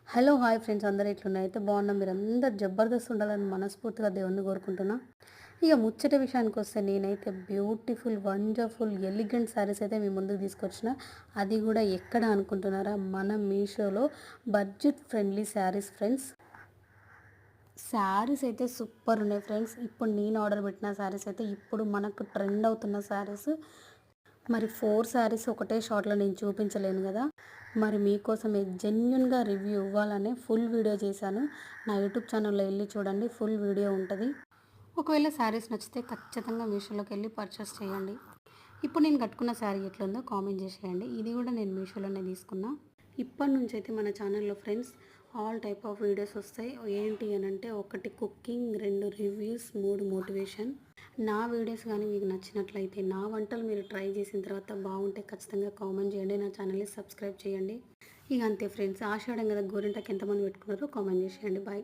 Hello hi friends, అందరూ ఎట్లున్నారు? అయితే బాగున్నాం. మీరందరూ జబర్దస్త్ ఉండాలని మనస్ఫూర్తిగా దేవుణ్ణి కోరుకుంటున్నా. ఇక ముచ్చట విషయానికి వస్తే నేనైతే బ్యూటిఫుల్, వండర్ఫుల్, ఎలిగెంట్ శారీస్ అయితే మీ ముందుకు తీసుకొచ్చిన. అది కూడా ఎక్కడ అనుకుంటున్నారా? మన మీషోలో budget friendly saris friends. Saris అయితే సూపర్ ఉన్నాయి ఫ్రెండ్స్. ఇప్పుడు నేను ఆర్డర్ పెట్టిన శారీస్ అయితే ఇప్పుడు మనకు ట్రెండ్ అవుతున్న శారీస్. మరి 4 శారీస్ ఒకటే షాట్‌లో నేను చూపించలేను గదా! మరి మీకోసమే జెన్యూన్‌గా రివ్యూ ఇవ్వాలనే ఫుల్ వీడియో చేశాను. నా యూట్యూబ్ ఛానల్‌లో ఎళ్లి చూడండి, ఫుల్ వీడియో ఉంటది. ఒకవేళ శారీస్ నచ్చితే ఖచ్చితంగా మీషోలోకెళ్ళి పర్చేస్ చేయండి. ఇప్పుడు నేను కట్టుకున్న శారీ ఎట్లుందో కామెంట్ చేసేయండి. ఇది కూడా నేను మీషోలోనే తీసుకున్నా. ఇప్పటి నుంచి అయితే మన ఛానల్లో friends all type of videos వస్తాయి. ఏంటి అనంటే, 1 కుకింగ్, 2 రివ్యూస్, 3 మోటివేషన్. నా వీడియోస్ కానీ మీకు నచ్చినట్లయితే, నా వంటలు మీరు ట్రై చేసిన తర్వాత బాగుంటే ఖచ్చితంగా కామెంట్ చేయండి. నా ఛానల్ని సబ్స్క్రైబ్ చేయండి. ఇక అంతే ఫ్రెండ్స్, ఆషాఢం కదా, గోరింటాకు ఎంతమంది పెట్టుకున్నారో కామెంట్ చేసేయండి. బాయ్.